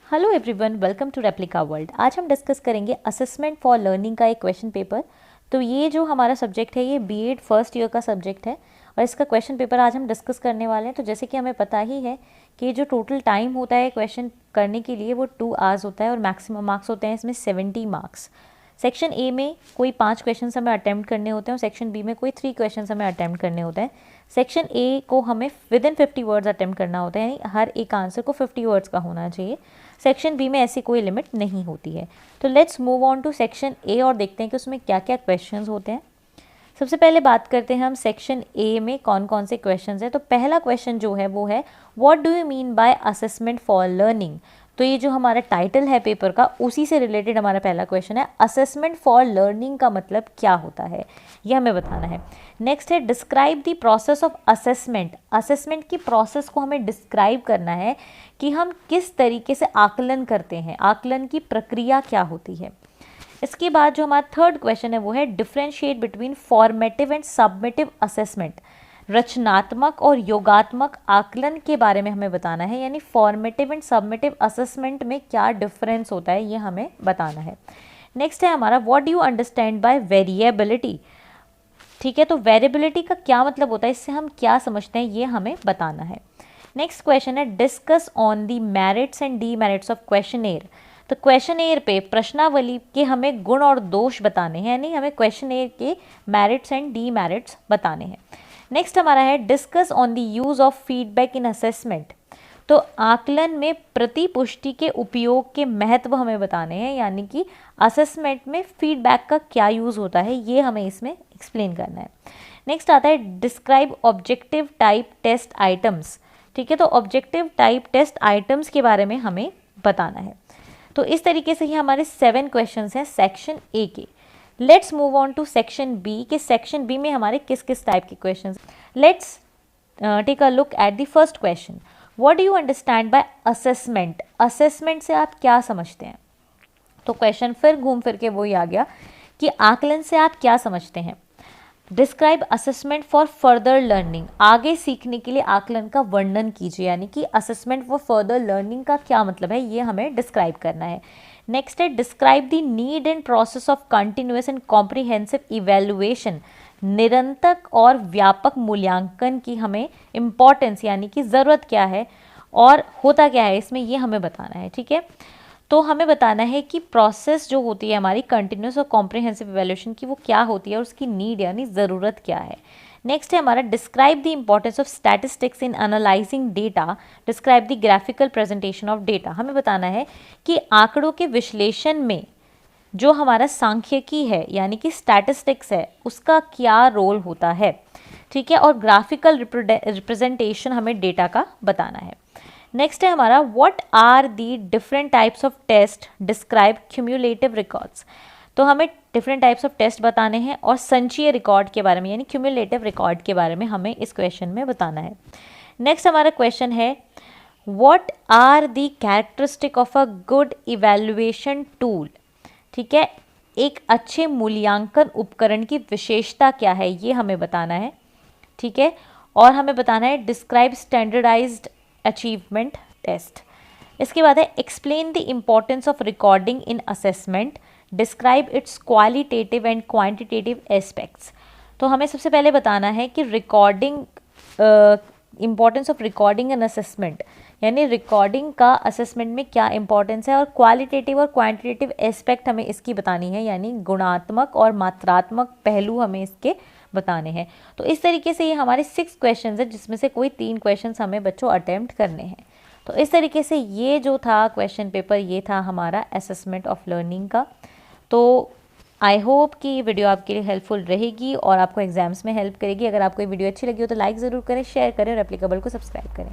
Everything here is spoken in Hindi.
Hello everyone, welcome to replica world. आज हम डिस्कस करेंगे असेसमेंट फॉर लर्निंग का एक क्वेश्चन पेपर। तो ये जो हमारा सब्जेक्ट है ये बीएड फर्स्ट ईयर का सब्जेक्ट है और इसका क्वेश्चन पेपर आज हम डिस्कस करने वाले हैं। तो जैसे कि हमें पता ही है कि जो टोटल टाइम होता है क्वेश्चन करने के लिए वो 2 आवर्स होता है और मैक्सिमम मार्क्स होते हैं इसमें 70 मार्क्स। सेक्शन ए में कोई 5 क्वेश्चन हमें अटैम्प्ट करने होते हैं और सेक्शन बी में कोई 3 क्वेश्चन हमें अटैम्प्ट करने होते हैं। सेक्शन ए को हमें विद इन 50 वर्ड्स अटैम्प्ट करना होता है, यानी हर एक आंसर को 50 वर्ड्स का होना चाहिए। सेक्शन बी में ऐसी कोई लिमिट नहीं होती है। तो let's move on to section A और देखते हैं कि उसमें क्या क्या क्वेश्चंस होते हैं। सबसे पहले बात करते हैं हम सेक्शन ए में कौन कौन से क्वेश्चंस हैं। तो पहला क्वेश्चन जो है वो है what do you mean by assessment for learning. तो ये जो हमारा टाइटल है पेपर का उसी से रिलेटेड हमारा पहला क्वेश्चन है। असेसमेंट फॉर लर्निंग का मतलब क्या होता है ये हमें बताना है। नेक्स्ट है describe the process of assessment. Assessment की प्रोसेस को हमें डिस्क्राइब करना है कि हम किस तरीके से आकलन करते हैं, आकलन की प्रक्रिया क्या होती है। इसके बाद जो हमारा थर्ड क्वेश्चन है वो है differentiate between formative and submissive assessment. रचनात्मक और योगात्मक आकलन के बारे में हमें बताना है, यानी फॉर्मेटिव एंड सबमिटिव असेसमेंट में क्या डिफरेंस होता है ये हमें बताना है। नेक्स्ट है हमारा what do you understand bye variability. ठीक है, तो वेरिएबिलिटी का क्या मतलब होता है, इससे हम क्या समझते हैं ये हमें बताना है। नेक्स्ट क्वेश्चन है discuss on the merits and demerits of questionnaire. तो क्वेश्चनेयर पे प्रश्नावली के हमें गुण और दोष बताने हैं, यानी हमें क्वेश्चनेयर के मेरिट्स एंड डीमेरिट्स बताने हैं। नेक्स्ट हमारा है discuss on the use of feedback in assessment. तो आकलन में प्रतिपुष्टि के उपयोग के महत्व हमें बताने हैं, यानी कि असेसमेंट में फीडबैक का क्या यूज़ होता है ये हमें इसमें एक्सप्लेन करना है। नेक्स्ट आता है describe objective type test items. ठीक है, तो ऑब्जेक्टिव टाइप टेस्ट आइटम्स के बारे में हमें बताना है। तो इस तरीके से ही हमारे 7 क्वेश्चंस हैं सेक्शन ए के। Let's move on to section B के सेक्शन बी में हमारे किस किस टाइप के questions. Let's take a look at the first question what do you understand by assessment. Assessment से आप क्या समझते हैं। तो क्वेश्चन फिर घूम फिर के वही आ गया कि आकलन से आप क्या समझते हैं। Describe assessment for further learning. आगे सीखने के लिए आकलन का वर्णन कीजिए, यानी कि असेसमेंट फॉर फर्दर लर्निंग का क्या मतलब है ये हमें डिस्क्राइब करना है। नेक्स्ट है describe the need and process of continuous and comprehensive evaluation. निरंतर और व्यापक मूल्यांकन की हमें इम्पॉर्टेंस, यानी कि ज़रूरत क्या है और होता क्या है इसमें ये हमें बताना है। ठीक है, तो हमें बताना है कि प्रोसेस जो होती है हमारी कंटिन्यूस और कॉम्प्रिहेंसिव इवैल्यूएशन की वो क्या होती है और उसकी नीड यानी ज़रूरत क्या है। नेक्स्ट है हमारा describe the importance of statistics in analysing data. Describe the graphical presentation of data. हमें बताना है कि आंकड़ों के विश्लेषण में जो हमारा सांख्यिकी है यानी कि स्टैटिस्टिक्स है उसका क्या रोल होता है। ठीक है, और ग्राफिकल रिप्रेजेंटेशन हमें डेटा का बताना है। नेक्स्ट है हमारा what are the different types of test. Describe cumulative records. तो हमें डिफरेंट टाइप्स ऑफ टेस्ट बताने हैं और संचयी रिकॉर्ड के बारे में यानी क्यूमुलेटिव रिकॉर्ड के बारे में हमें इस क्वेश्चन में बताना है। नेक्स्ट हमारा क्वेश्चन है what are the characteristic of a good evaluation tool. ठीक है, एक अच्छे मूल्यांकन उपकरण की विशेषता क्या है ये हमें बताना है। ठीक है, और हमें बताना है डिस्क्राइब स्टैंडर्डाइज्ड अचीवमेंट टेस्ट। इसके बाद है explain the importance of recording in assessment. Describe it's qualitative and quantitative aspects. तो हमें सबसे पहले बताना है कि recording importance of recording in assessment, यानी रिकॉर्डिंग का असेसमेंट में क्या इंपॉर्टेंस है और क्वालिटेटिव और क्वांटिटेटिव एस्पेक्ट हमें इसकी बतानी है, यानी गुणात्मक और मात्रात्मक पहलू हमें इसके बताने हैं। तो इस तरीके से ये हमारे 6 क्वेश्चंस हैं जिसमें से कोई 3 क्वेश्चंस हमें बच्चों अटेम्प्ट करने हैं। तो इस तरीके से ये जो था क्वेश्चन पेपर ये था हमारा असेसमेंट ऑफ लर्निंग का। तो आई होप कि ये वीडियो आपके लिए हेल्पफुल रहेगी और आपको एग्जाम्स में हेल्प करेगी। अगर आपको ये वीडियो अच्छी लगी हो तो लाइक ज़रूर करें, शेयर करें और एप्लीकेबल को सब्सक्राइब करें।